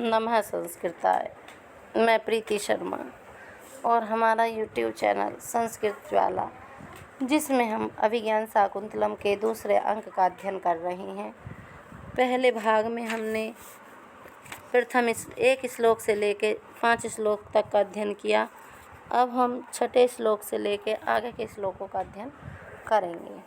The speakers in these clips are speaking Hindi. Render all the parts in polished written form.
नमः संस्कृताय। मैं प्रीति शर्मा और हमारा यूट्यूब चैनल संस्कृत ज्वाला, जिसमें हम अभिज्ञान शाकुंतलम के दूसरे अंक का अध्ययन कर रहे हैं। पहले भाग में हमने प्रथम एक श्लोक से लेकर 5 श्लोक तक का अध्ययन किया। अब हम 6 श्लोक से लेकर आगे के श्लोकों का अध्ययन करेंगे।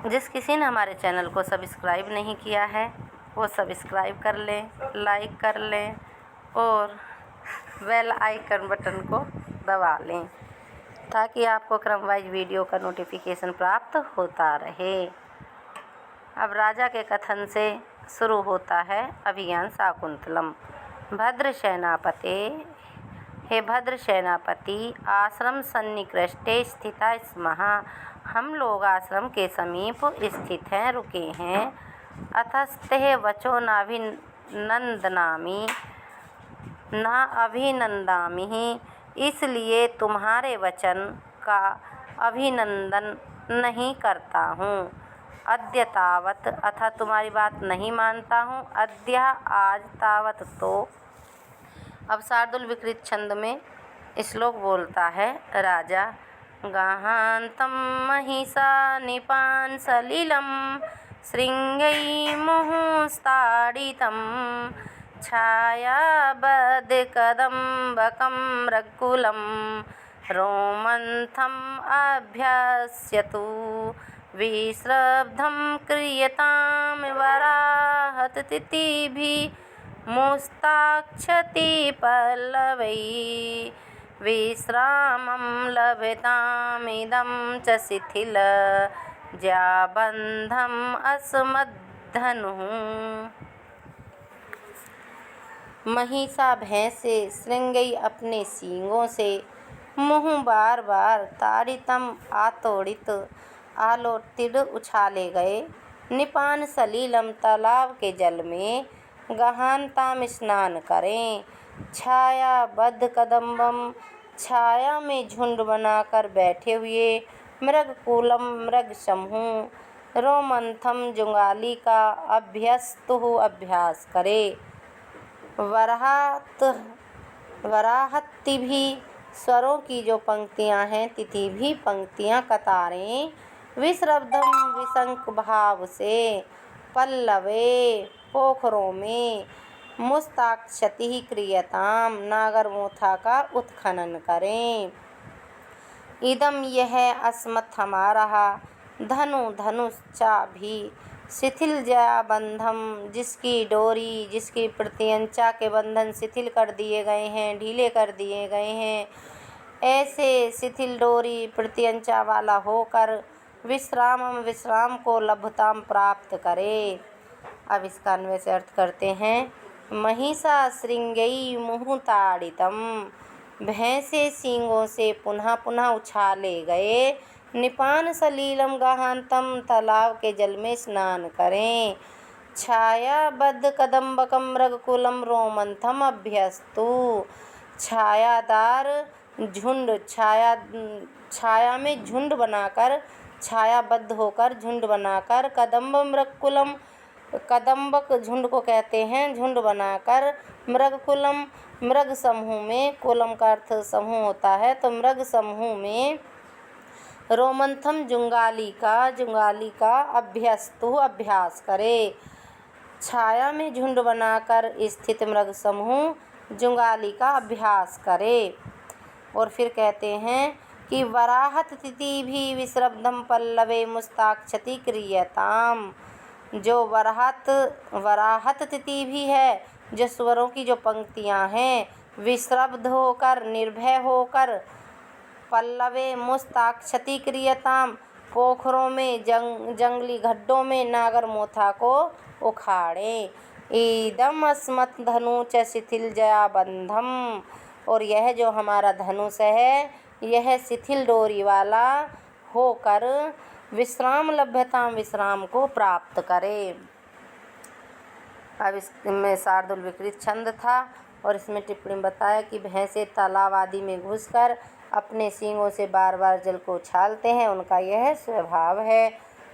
जिस किसी ने हमारे चैनल को सब्सक्राइब नहीं किया है वो सब्सक्राइब कर लें, लाइक कर लें और बेल आइकन बटन को दबा लें ताकि आपको क्रमवाइज वीडियो का नोटिफिकेशन प्राप्त होता रहे। अब राजा के कथन से शुरू होता है अभिज्ञान शाकुंतलम। भद्र सेनापते, हे भद्र सेनापति, आश्रम सन्निकृष्टे स्थिता स्मः। हम लोग आश्रम के समीप स्थित हैं, रुके हैं। अतस्ते वचो अभिनंदामि, इसलिए तुम्हारे वचन का अभिनंदन नहीं करता हूँ। अद्य तावत, अथा तुम्हारी बात नहीं मानता हूँ। अद्य, आज, तावत तो। अब शार्दूल विकृत छंद में श्लोक बोलता है राजा। गाहान्तं महिषा निपान सलिलं श्रृंगै मुहुस्ताडितं छायाबद्धकदम्बकं रघुकुलं रोमन्थम् अभ्यस्यतु विश्रब्धं क्रियतां वराहतिथिभिः मुस्ताक्षति पल्लवैः विश्रामं लभतामिदं च शिथिल ज्याबन्धम् अस्मद्धनुः। महिषा भैंस से, श्रृंगई अपने सींगों से, मुँह बार बार, ताड़ितम आतोड़ित, आलोटित उछाले गए, निपान सलीलम तालाब के जल में, गहानताम स्नान करें, छायाबद्ध कदम्बम छाया में झुंड बनाकर बैठे हुए, मृगकुलम मृग समूह, रोमंथम जुंगाली का अभ्यस्तु अभ्यास करे, वराहति भी स्वरों की जो पंक्तियां हैं, तिथि भी पंक्तियां कतारें, विश्रब्धम विशंक भाव से, पल्लवे पोखरों में, मुस्ताक्षति क्रियताम नागरमोथा का उत्खनन करें। इदम यह अस्मत् हमारा, धनु धनुष्चा भी, शिथिल जया बंधम जिसकी डोरी, जिसकी प्रत्यंचा के बंधन शिथिल कर दिए गए हैं, ढीले कर दिए गए हैं, ऐसे शिथिल डोरी प्रत्यंचा वाला होकर विश्राम को लभताम प्राप्त करे। अब इसका अन्वय से अर्थ करते हैं। महिषा श्रृंगई मुहुताड़ितम, भैंसे सींगों से पुनः पुनः उछाले गए, निपान सलीलम गहांतम तालाब के जल में स्नान करें, छायाबद्ध कदम्बकम मृगकुलम रोमंथम अभ्यस्तु, छायादार झुंड, छाया में झुंड बनाकर, छायाबद्ध होकर झुंड बनाकर, कदम्ब मृगकुलम, कदम्बक झुंड को कहते हैं, झुंड बनाकर, मृगकुलम मृग समूह में, कुलम का अर्थ समूह होता है, तो मृग समूह में, रोमंथम जुंगाली का अभ्यस्तु अभ्यास करे, छाया में झुंड बनाकर स्थित मृग समूह जुंगाली का अभ्यास करे। और फिर कहते हैं कि वराहत तिथि भी विश्रब्धम पल्लवे मुस्ताक्षति क्रियताम, जो वराहत तिथि भी है, जो स्वरों की जो पंक्तियां हैं, विश्रब्ध होकर, निर्भय होकर, पल्लवे मुस्ताक्षति क्रियताम पोखरों में, जंगली गड्ढों में नागरमोथा को उखाड़े। ईदम अस्मत् धनु च शिथिल जया बंधम, और यह जो हमारा धनुष है यह शिथिल डोरी वाला होकर विश्राम लभ्यताम विश्राम को प्राप्त करे। अब इसमें शार्दूल विकृत छंद था और इसमें टिप्पणी बताया कि भैंसे तालाब आदि में घुसकर अपने सींगों से बार बार जल को उछालते हैं, उनका यह स्वभाव है।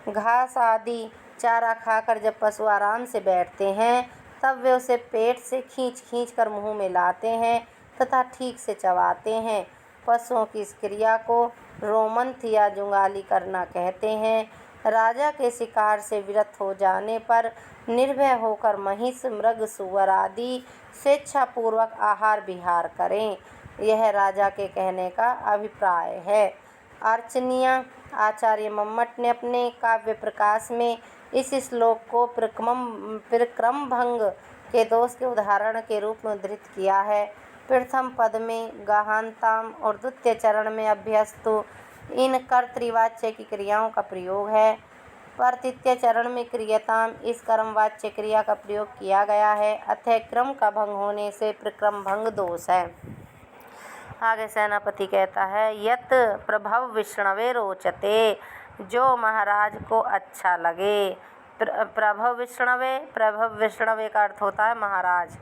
घास आदि चारा खाकर जब पशु आराम से बैठते हैं तब वे उसे पेट से खींच खींच कर मुंह में लाते हैं तथा ठीक से चबाते हैं। पशुओं की इस क्रिया को रोमंथ या जुगाली करना कहते हैं। राजा के शिकार से विरत हो जाने पर निर्भय होकर महिष, मृग, सुअर आदि स्वेच्छापूर्वक आहार विहार करें, यह राजा के कहने का अभिप्राय है। अर्चनीय आचार्य मम्मट ने अपने काव्य प्रकाश में इस श्लोक को परिक्रमभंग के दोष के उदाहरण के रूप में उद्धृत किया है। प्रथम पद में गहान्ताम और द्वितीय चरण में अभ्यस्तु इन कर्तृवाच्य की क्रियाओं का प्रयोग है, पर तृतीय चरण में क्रियताम इस कर्मवाच्य क्रिया का प्रयोग किया गया है, अतः क्रम का भंग होने से परिक्रमभंग दोष है। आगे सेनापति कहता है, यत प्रभव विष्णवे रोचते, जो महाराज को अच्छा लगे। प्रभव विष्णवे का अर्थ होता है महाराज,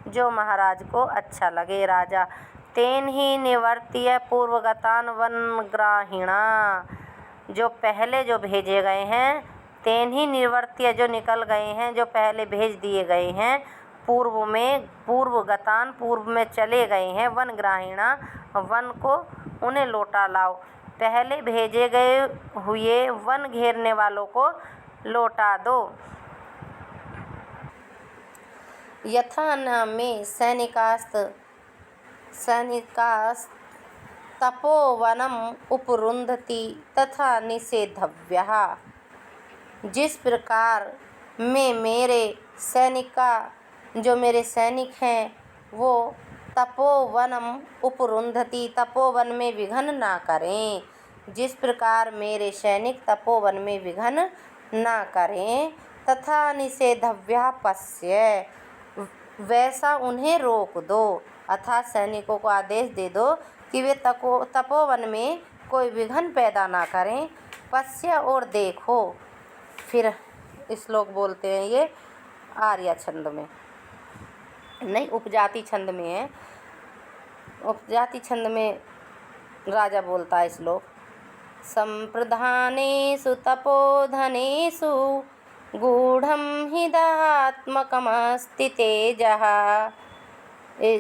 जो महाराज को अच्छा लगे राजा। तेन ही निवर्त्य पूर्वगतान वनग्राहिणा, जो पहले जो भेजे गए हैं, तेन ही निवर्त्य जो निकल गए हैं, जो पहले भेज दिए गए हैं, पूर्वगतान पूर्व में चले गए हैं, वनग्राहिणा वन को उन्हें लौटा लाओ। पहले भेजे गए हुए वन घेरने वालों को लौटा दो। यथा न में सैनिकास्तपोवनम उपरुन्धति तथा निषेधव्यः, जिस प्रकार में मेरे जो मेरे सैनिक हैं वो तपोवनम उपरुन्धति, तपोवन में विघन ना करें, जिस प्रकार मेरे सैनिक तपोवन में विघन ना करें, तथा निषेधव्यः पश्य, वैसा उन्हें रोक दो, अर्थात सैनिकों को आदेश दे दो कि वे तपोवन में कोई विघन पैदा ना करें। पश्य और देखो। फिर श्लोक बोलते हैं, ये आर्या छंद में नहीं, उपजाति छंद में है। उपजाति छंद में राजा बोलता है श्लोक, संप्रधानेषु तपोधनेषु गूढ़ं हि दात्मकमस्ति तेजः,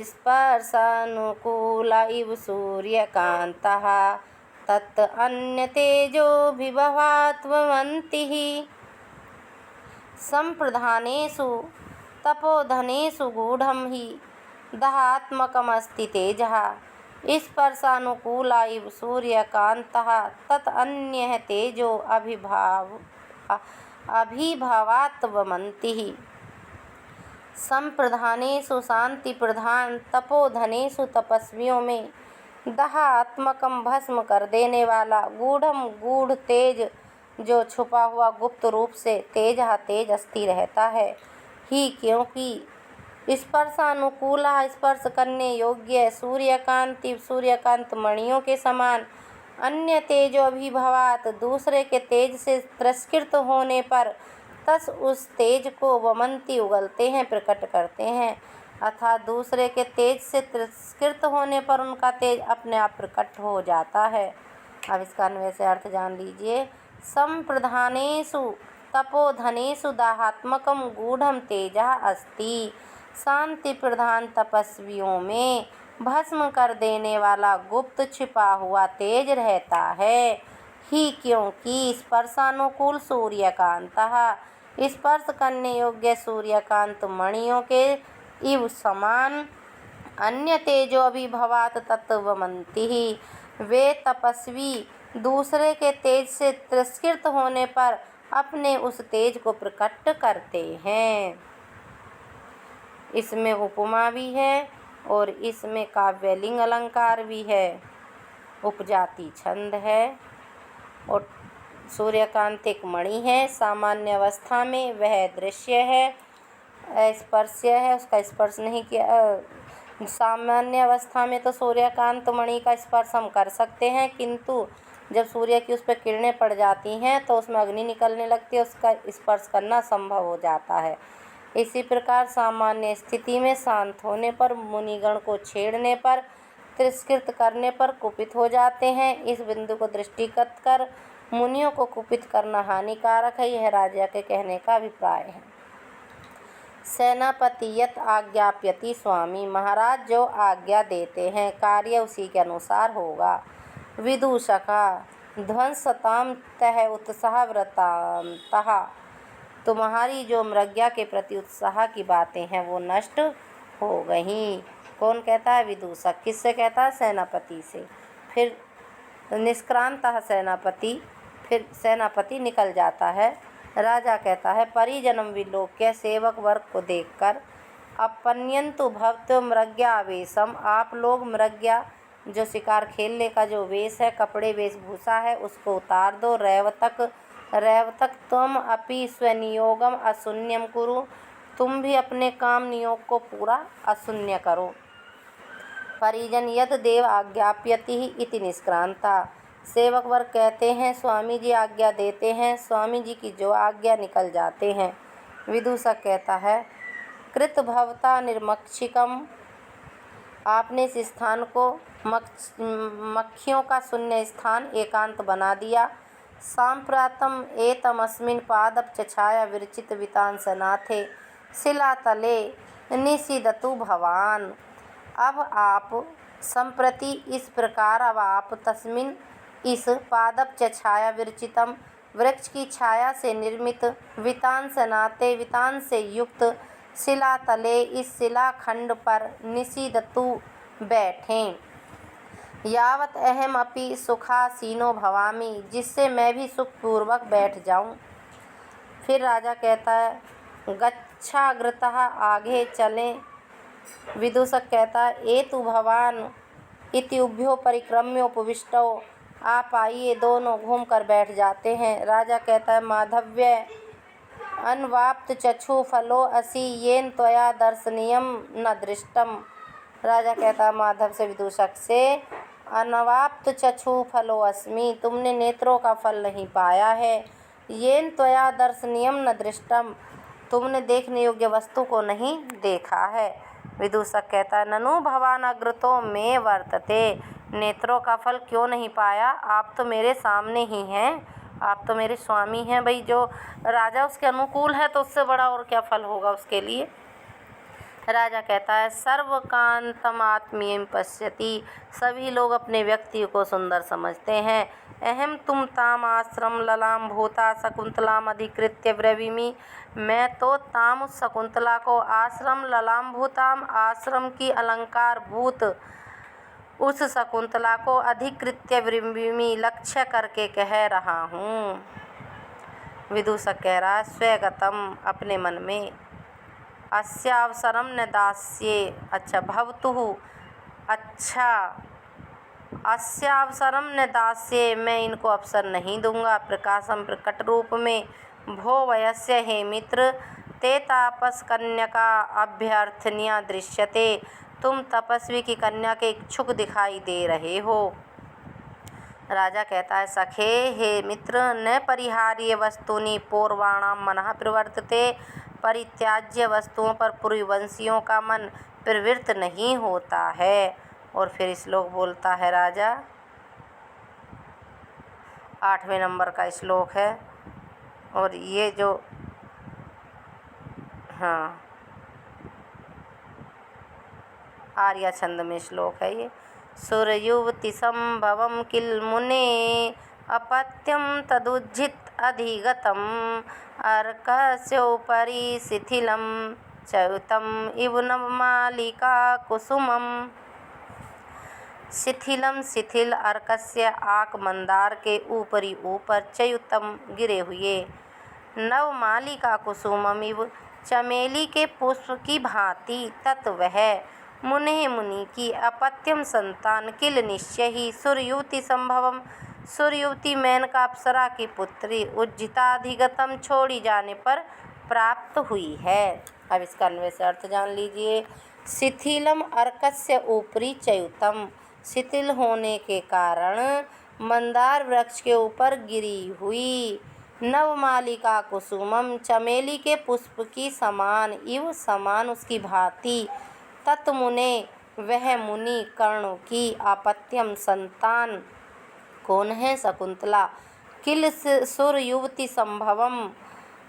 स्पर्शानुकूल इव सूर्यकान्तः, तत् अन्यतेजोभिभवात्वमन्तिः। संप्रधानेषु तपोधनेषु गूढ़ं हि दहात्मकमस्ति तेजः, स्पर्शानुकूल इव सूर्यकान्तः, तत् अन्यः तेजो अभिभवात्वमन्तिः। संप्रधानेषु शांति प्रधान, तपोधनेषु तपस्वियों में, दहात्मकम भस्म कर देने वाला, गूढ़म गूढ़ तेज जो छुपा हुआ गुप्त रूप से, तेज अस्ति रहता है, ही क्योंकि स्पर्शानुकूल स्पर्श करने योग्य, सूर्यकांति सूर्यकांत मणियों के समान, अन्य तेजो अभिभवात दूसरे के तेज से तिरस्कृत होने पर, तस उस तेज को वमंती उगलते हैं, प्रकट करते हैं, अर्थात दूसरे के तेज से तिरस्कृत होने पर उनका तेज अपने आप प्रकट हो जाता है। अब इसका अन्वय से अर्थ जान लीजिए। संप्रधानेषु तपोधनेषु दाहात्मकम गूढ़म तेजः अस्ति, शांति प्रधान तपस्वियों में भस्म कर देने वाला गुप्त छिपा हुआ तेज रहता है, ही क्योंकि स्पर्शानुकूल सूर्यकांतः, स्पर्श करने योग्य सूर्यकांत मणियों के इव समान, अन्य तेजो अभिभवात तत्वमन्ति, वे तपस्वी दूसरे के तेज से तिरस्कृत होने पर अपने उस तेज को प्रकट करते हैं। इसमें उपमा भी है और इसमें काव्यलिंग अलंकार भी है, उपजाति छंद है और सूर्यकांतिक मणि है। सामान्य अवस्था में वह दृश्य है, स्पर्श्य है, उसका स्पर्श नहीं किया। सामान्य अवस्था में तो सूर्यकांत मणि का स्पर्श हम कर सकते हैं, किंतु जब सूर्य की उस पर किरणें पड़ जाती हैं तो उसमें अग्नि निकलने लगती है, उसका स्पर्श करना संभव हो जाता है। इसी प्रकार सामान्य स्थिति में शांत होने पर, मुनिगण को छेड़ने पर, तिरस्कृत करने पर कुपित हो जाते हैं। इस बिंदु को दृष्टिगत कर मुनियों को कुपित करना हानिकारक है, यह राजा के कहने का अभिप्राय है। सेनापति यत् आज्ञाप्यति स्वामी, महाराज जो आज्ञा देते हैं कार्य उसी के अनुसार होगा। विदूषका ध्वंसतां तः उत्साहव्रतांतः, तुम्हारी जो मृग्या के प्रति उत्साह की बातें हैं वो नष्ट हो गई। कौन कहता है? विदूषक। किससे कहता है? सेनापति से। फिर निष्क्रांतः सेनापति, फिर सेनापति निकल जाता है। राजा कहता है परिजनम विलोक्य, सेवक वर्ग को देखकर, अपन्यंतु भवतो मृग्यावेशम, आप लोग मृग्या जो शिकार खेलने का जो वेश है, कपड़े वेशभूषा है, उसको उतार दो। रैवतक तुम अपि स्वनियोगम अशून्यम कुरु, तुम भी अपने काम नियोग को पूरा अशून्य करो। परिजन यद देव आज्ञाप्यति इति निष्क्रांता, सेवक वर्ग कहते हैं स्वामी जी आज्ञा देते हैं, स्वामी जी की जो आज्ञा निकल जाते हैं। विदूषक कहता है कृत भवता निर्मक्षिकम, आपने इस स्थान को मक्खियों का शून्य स्थान एकांत बना दिया। सांप्रातम एतमस्मिन् पादपचछाया विरचित वितांसनाथे शिलातले निषीदतु भवान, अब आप संप्रति इस प्रकार, अब आप तस्मिन इस पादपचछाया विरचितम, वृक्ष की छाया से निर्मित, वितांसनाते वितान से युक्त, शिलातले इस शिलाखंड पर, निषीदतु बैठें, यावत अहम अपि सुखासीनो भवामि, जिससे मैं भी सुखपूर्वक बैठ जाऊं। फिर राजा कहता है गच्छाग्रतः, आगे चलें। विदूषक कहता है एतु भवान इति उभयो परिक्रम्य उपविष्टौ, आप आइए, दोनों घूम कर बैठ जाते हैं। राजा कहता है माधव्य अनवाप्त चक्षु फलो असि, येन त्वया दर्शनीयम न दृष्टम। राजा कहता है माधव से, विदूषक से, अनवाप्त चक्षु फलो अस्मि, तुमने नेत्रों का फल नहीं पाया है। येन त्वया दर्शनीयम न दृष्टम, तुमने देखने योग्य वस्तु को नहीं देखा है। विदूषक कहता है ननु भवान अग्रतो में वर्तते, नेत्रों का फल क्यों नहीं पाया? आप तो मेरे सामने ही हैं, आप तो मेरे स्वामी हैं। भाई जो राजा उसके अनुकूल है तो उससे बड़ा और क्या फल होगा उसके लिए। राजा कहता है सर्वकांतम आत्मीयं पश्यति, सभी लोग अपने व्यक्ति को सुंदर समझते हैं। अहम तुम ताम आश्रम ललाम भूता शकुंतलाम अधिकृत्य ब्रवीमि, मैं तो ताम उस शकुंतला को आश्रम ललाम भूताम, आश्रम की अलंकार भूत उस शकुंतला को अधिकृत्य ब्रवीमि, लक्ष्य करके कह रहा हूँ। विदूषक कह रहा है स्वगतम, अपने मन में, अस्यावसरम न दास्ये, अच्छा भवतुः, अच्छा अस्यावसरम न दास्ये, मैं इनको अवसर नहीं दूंगा। प्रकाशम, प्रकट रूप में, भो वयस्य, हे मित्र, ते तापस कन्यका अभ्यर्थनिया दृश्यते, तुम तपस्वी की कन्या के इच्छुक दिखाई दे रहे हो। राजा कहता है सखे, हे मित्र, न परिहार्य वस्तूनि पूर्वाणाम मनः प्रवर्तते, परित्याज्य वस्तुओं पर पूर्ववंशियों का मन प्रवृत्त नहीं होता है। और फिर श्लोक बोलता है राजा, 8वें नंबर का श्लोक है। और ये जो आर्या छंद में श्लोक है ये। सुरयुवति संभवम किल मुने अपत्यम तदुज्झित अधिगतम, अर्कस्योपरि शिथिलम च्युतम इव नवमालिका कुसुमम। शिथिलम, शिथिल, अर्कस्य, आक मंदार के ऊपरी ऊपर, च्युतम, गिरे हुए, नवमालिका कुसुमम इव, चमेली के पुष्प की भांति, तत् वह, मुने, मुनि की, अपत्यम, संतान, किल, निश्चय ही, सुरयुवति संभवम, सुरयुवती मेनका अप्सरा की पुत्री, उज्जिताधिगतम, छोड़ी जाने पर प्राप्त हुई है। अब इसका अन्वय से अर्थ जान लीजिए। शिथिलम अर्कस्य ऊपरी च्युतम, शिथिल होने के कारण मंदार वृक्ष के ऊपर गिरी हुई, नवमालिका कुसुमम, चमेली के पुष्प की समान, इव, समान, उसकी भांति, तत्मुने, वह मुनि, कर्ण की, अपत्यम, संतान, कौन है? शकुंतला, किल सुर युवती संभवम,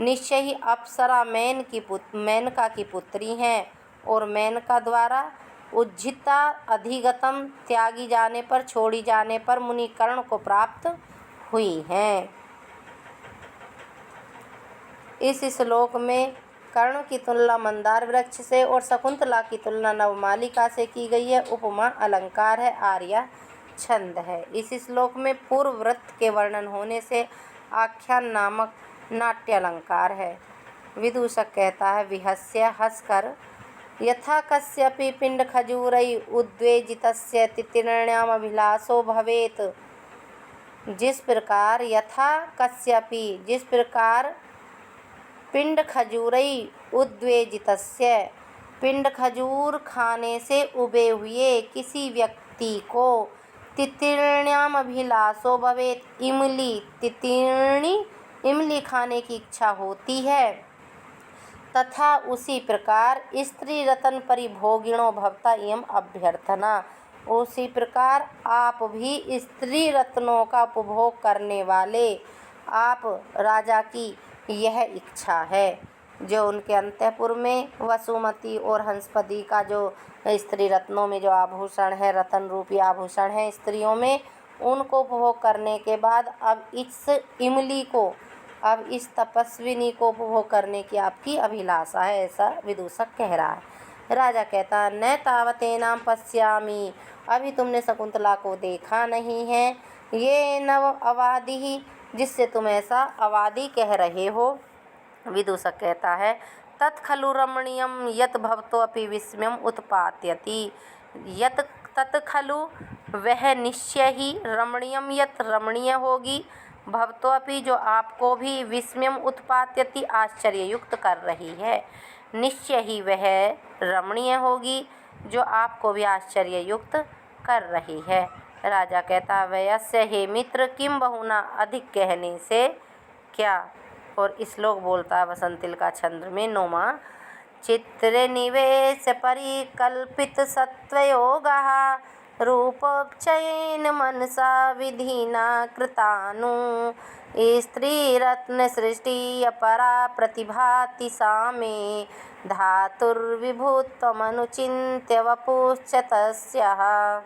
निश्चय ही अप्सरा मेनका की पुत्री हैं और मेनका द्वारा उज्जिता अधिगतम त्यागी जाने पर, छोड़ी जाने पर मुनि कर्ण को प्राप्त हुई हैं। इस श्लोक में कर्ण की तुलना मंदार वृक्ष से और शकुंतला की तुलना नवमालिका से की गई है। उपमा अलंकार है, आर्या छंद है। इस श्लोक में पूर्व वृत्त के वर्णन होने से आख्यान नामक नाट्य अलंकार है। विदूषक कहता है, विहस्य हंसकर, यथा कस्यपि पिंड खजूरै उद्वेजितस्य तितीर्ण्याम अभिलाषो भवेत। जिस प्रकार यथा कस्यपि, जिस प्रकार पिंड खजूरै उद्वेजितस्य, पिंड खजूर खाने से उबे हुए किसी व्यक्ति को तितीर्ण्याम अभिलाषो भवेत, इमली खाने की इच्छा होती है, तथा उसी प्रकार स्त्री रतन परिभोगिणो भवता इयम अभ्यर्थना, उसी प्रकार आप भी स्त्री रत्नों का उपभोग करने वाले आप राजा की यह इच्छा है। जो उनके अंतःपुर में वसुमती और हंसपति का जो स्त्री रत्नों में जो आभूषण है, रतन रूपी आभूषण है स्त्रियों में, उनको उपभोग करने के बाद अब इस इमली को, अब इस तपस्विनी को उपभोग करने की आपकी अभिलाषा है, ऐसा विदूषक कह रहा है। राजा कहता, न तावतेनाम पश्यामि, अभी तुमने शकुंतला को देखा नहीं है, ये नव अवादि, जिससे तुम ऐसा अवादी कह रहे हो। विदूषक कहता है, तत्खलु रमणीयम यत भवतो अपि विस्मयम उत्पाद्यति, यत तत्खलु वह निश्चय ही, रमणीयम यत रमणीय होगी, भवतो अपि जो आपको भी, विस्मयम उत्पाद्यति आश्चर्य युक्त कर रही है, निश्चय ही वह रमणीय होगी जो आपको भी आश्चर्य युक्त कर रही है। राजा कहता, वयस्य हे मित्र किम बहुना, अधिक कहने से क्या। और श्लोक बोलता है वसंतिल का छंद में, नौमा, चित्रे निवेश परिकल्पित सत्वयोगः रूपोपचयेन मनसा विधिना कृतानु, स्त्री रत्न सृष्टि अपरा प्रतिभाति सा मे, धातुर्विभुत्वमनुचिन्त्य वपुश्च तस्याः।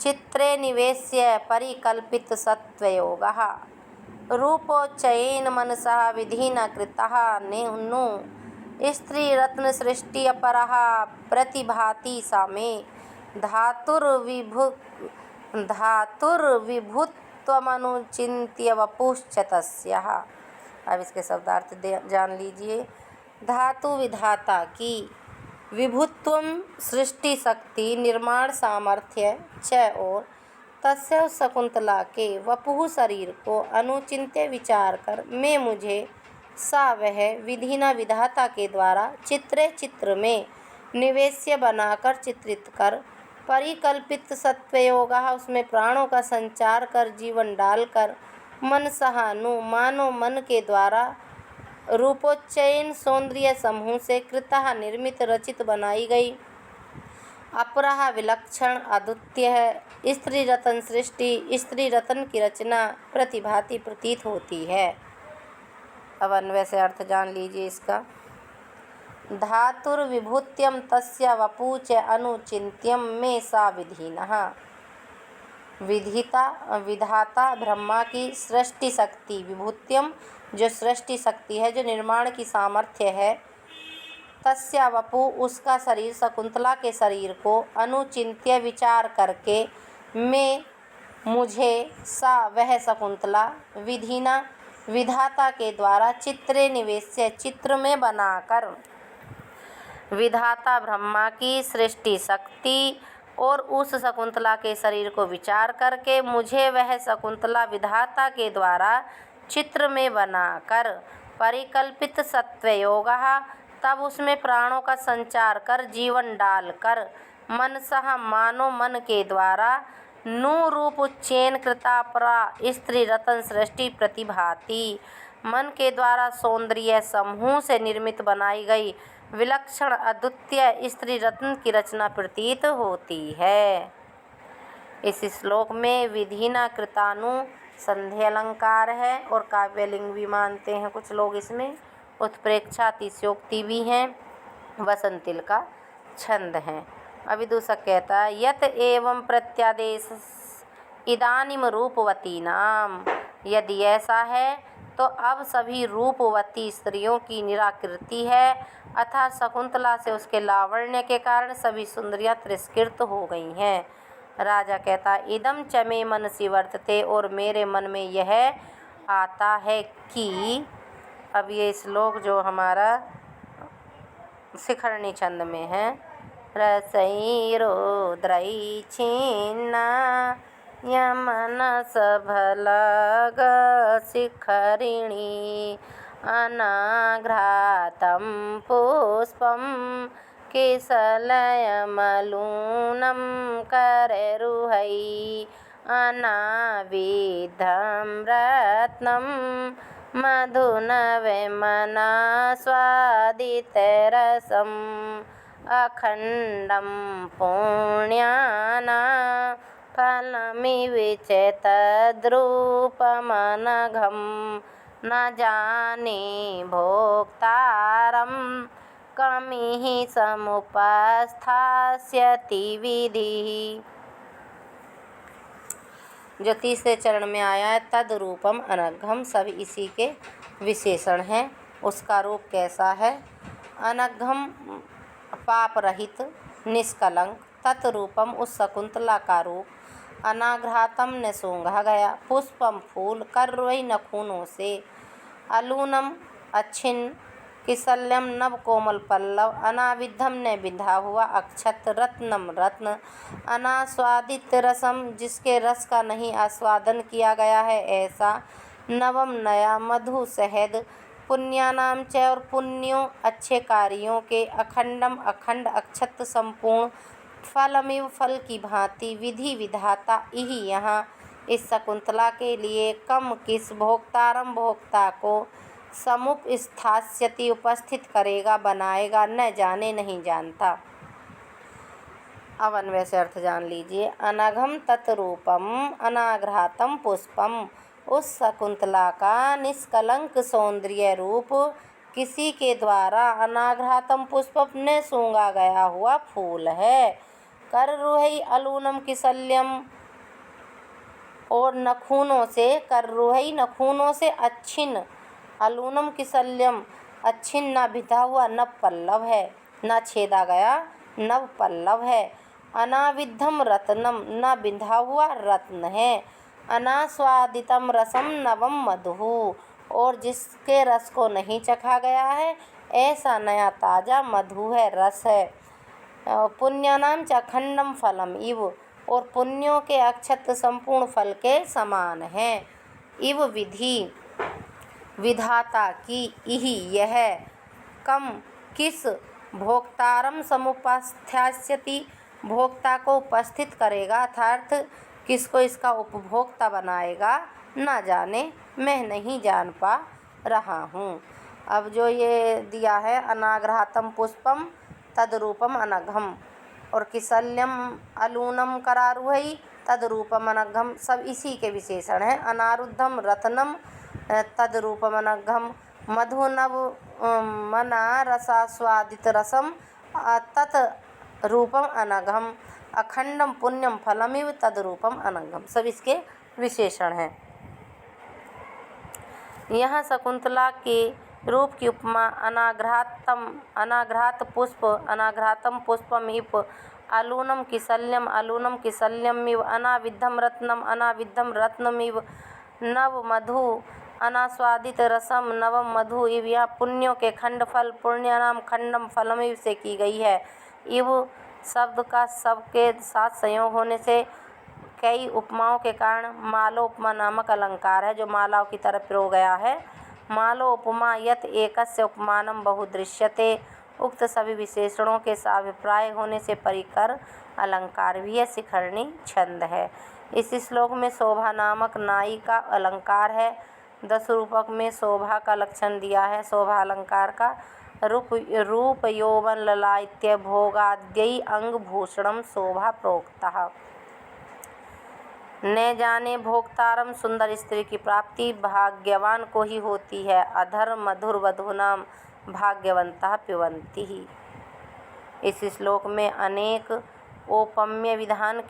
चित्रे निवेश्य परिकल्पित सत्वयोगः रूपोच्चयेन मनसा विधिना कृतः नु, स्त्री रत्न सृष्टि अपरः प्रतिभाति सा मे, धातुर्विभुत्वमनुचिन्त्य वपुश्च तस्याः। अब इसके शब्दार्थ जान लीजिए। धातु विधाता की, विभुत्वम सृष्टि शक्ति निर्माण सामर्थ्य च, और तस्य शकुंतला के वपुः शरीर को अनुचिंत्य विचार कर मैं मुझे सा वह विधिना विधाता के द्वारा चित्र में निवेश्य बनाकर चित्रित कर, परिकल्पित सत्वयोग उसमें प्राणों का संचार कर, जीवन डालकर, मन सहानु मानो मन के द्वारा, रूपोच्चयन सौंदर्य समूह से, कृतः निर्मित रचित बनाई गई, अपरहा विलक्षण अद्वितीय है, स्त्री रतन सृष्टि स्त्री रतन की रचना प्रतिभाति प्रतीत होती है। अब अन्वय से अर्थ जान लीजिए इसका। धातुर्विभूत्यम तस्य वपु च अनुचिन्त्यम में सा विधिनः, विधाता ब्रह्मा की सृष्टि शक्ति, विभूत्यम जो सृष्टि शक्ति है, जो निर्माण की सामर्थ्य है, तस्या वपु उसका शरीर, शकुंतला के शरीर को, अनुचिंत्य विचार करके, मैं मुझे सा वह शकुंतला, विधिना विधाता के द्वारा, चित्रे निवेश्य चित्र में बनाकर, विधाता ब्रह्मा की सृष्टि शक्ति और उस शकुंतला के शरीर को विचार करके, मुझे वह शकुंतला विधाता के द्वारा चित्र में बनाकर, परिकल्पित सत्वयोगः तब उसमें प्राणों का संचार कर, जीवन डालकर, मनसः मानो मन के द्वारा, नु रूप उच्चैन कृतापरा स्त्री रतन सृष्टि प्रतिभाति मन के द्वारा सौंदर्य समूह से निर्मित बनाई गई विलक्षण अद्वितीय स्त्री रत्न की रचना प्रतीत होती है। इस श्लोक में विधिना कृतानु संधि अलंकार है और काव्यलिंग भी मानते हैं कुछ लोग इसमें। उत्प्रेक्षा अतिशयोक्ति भी हैं, वसंतिल का छंद है। अभिदूषक कहता है यत एवं प्रत्यादेश इदानीम रूपवती नाम, यदि ऐसा है तो अब सभी रूपवती स्त्रियों की निराकृति है, अर्थात शकुंतला से उसके लावण्य के कारण सभी सुंदरियां तिरस्कृत हो गई हैं। राजा कहता इदम च मे मनसि वर्तते, और मेरे मन में यह आता है कि, अब ये श्लोक जो हमारा शिखरणी छंद में है, रसैरोद्रै छिन्ना यमनस भलग शिखरिणी, अनाघ्रातं पुष्पं केसलयमलूनं कररुहै, अनाविद्धं रत्नं मधुनवमनास्वादितरसम्, अखण्डं पुण्याना फलमिव च तद्रूपमनघं, न जाने भोक्तारं कमिः समुपस्थास्यति विधिः। जो तीसरे चरण में आया है तद्रूपम अनघम, सब इसी के विशेषण हैं। उसका रूप कैसा है? अनघम पाप रहित निष्कलंक, तत्रूपम उस शकुंतला का रूप, अनाघ्रातम न सूंघा गया, पुष्पम फूल, कर्वई नखूनों से, अलूनम अच्छिन्न, किसल्यम नव कोमल पल्लव, अनाविद्धम ने बिंधा हुआ अक्षत, रत्नम रत्न, अनास्वादित रसम जिसके रस का नहीं आस्वादन किया गया है ऐसा, नवम नया, मधु शहद, पुण्यानाम च और पुण्यों अच्छे कार्यों के, अखंडम अखंड, अक्षत संपूर्ण, फलमिव फल की भांति, विधि विधाता, इही यहाँ इस शकुंतला के लिए, कम किस, भोक्तारम भोक्ता को, समुपस्थास्यति उपस्थित करेगा बनाएगा, न जाने नहीं जानता। अब अन्वय से अर्थ जान लीजिए। अनघम तत्रूपम अनाघ्रातम पुष्पम, उस शकुंतला का निष्कलंक सौंदर्य रूप, किसी के द्वारा अनाघ्रातम पुष्प ने सूंघा गया हुआ फूल है। कररुहई अलूनम किसल्यम, और नखूनों से, कररुहई नखूनों से अच्छिन्न, अलूनम किसल्यम अच्छिन्न न भिधा हुआ नव पल्लव है, न छेदा गया नव पल्लव है, अनाविद्धम रत्नम न बिंधा हुआ रत्न है, अनास्वादितम रसम नवम मधु, और जिसके रस को नहीं चखा गया है ऐसा नया ताज़ा मधु है, रस है। पुण्यानाम च अखंडम फलम इव, और पुण्यों के अक्षत संपूर्ण फल के समान है। इव विधि विधाता की, इही यह, कम किस, भोक्तारम समुपस्थास्यति भोक्ता को उपस्थित करेगा, अर्थात किसको इसका उपभोक्ता बनाएगा, न जाने, मैं नहीं जान पा रहा हूँ। अब जो ये दिया है अनाघ्रातम पुष्पम तद्रूपम अनघम, और किसल्यम अलूनम करारुहई तद्रूपम अनघम, सब इसी के विशेषण हैं। अनारुद्धम रत्नम तद्रूपम अनघम, मधु नव मना रसास्वादित रसम तत् रूपम अनघम, अखंडम पुण्यम फलमिव तद्रूपम अनघम, सब इसके विशेषण हैं। यहाँ शकुंतला के रूप की उपमा अनाघ्रात पुष्प, अनाघ्रातम पुष्पमिव, अलूनम किसल्यमिव, अनाविद्धम रत्नमिव, नव मधु, अनास्वादित रसम नवम मधु इव, यहाँ पुण्यों के खंड फल, पुण्यानाम खंडम फलमिव से की गई है। इव शब्द का सबके साथ संयोग होने से कई उपमाओं के कारण मालोपमा नामक अलंकार है जो मालाओं की तरह पिरो गया है। मालो उपमा यत एकस्य उपमानम बहुदृश्यते, उक्त सभी विशेषणों के साभिप्राय होने से परिकर अलंकार भी है, शिखरणी छंद है। इस श्लोक में शोभा नामक नाई का अलंकार है। 10 रूपक में शोभा का लक्षण दिया है। शोभा अलंकार का रूप यौवन ललायित्य भोगाद्यै अंगभूषणम शोभा प्रोक्तः। न जाने भोक्तारम सुंदर स्त्री की प्राप्ति भाग्यवान को ही होती है। अधर मधुर वधूनाम भाग्यवंता पिबन्ति ही। इस श्लोक में अनेक औपम्य विधान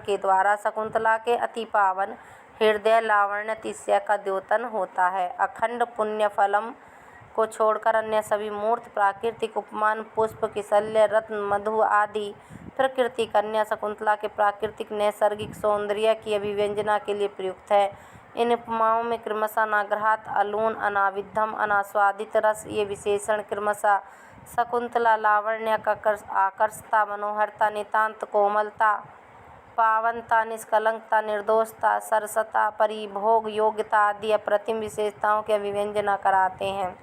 के द्वारा शकुंतला के अति पावन हृदय लावण्य अतिशय का द्योतन होता है। अखंड पुण्य फलम को छोड़कर अन्य सभी मूर्त प्राकृतिक उपमान पुष्प, किशल्य, रत्न, मधु आदि प्रकृति कन्या शकुंतला के प्राकृतिक नैसर्गिक सौंदर्य की अभिव्यंजना के लिए प्रयुक्त है। इन उपमाओं में क्रमशः अनाघ्रात, अलून, अनाविद्धम, अनास्वादित रस ये विशेषण क्रमशः शकुंतला लावण्य का आकर्षता, मनोहरता, नितांत कोमलता, पावनता, निष्कलंकता, निर्दोषता, सरसता, परिभोग योग्यता आदि अप्रतिम विशेषताओं की अभिव्यंजना कराते हैं।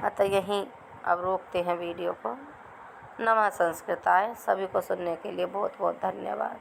अतः यहीं अब रोकते हैं वीडियो को। नमः संस्कृताय। सभी को सुनने के लिए बहुत बहुत धन्यवाद।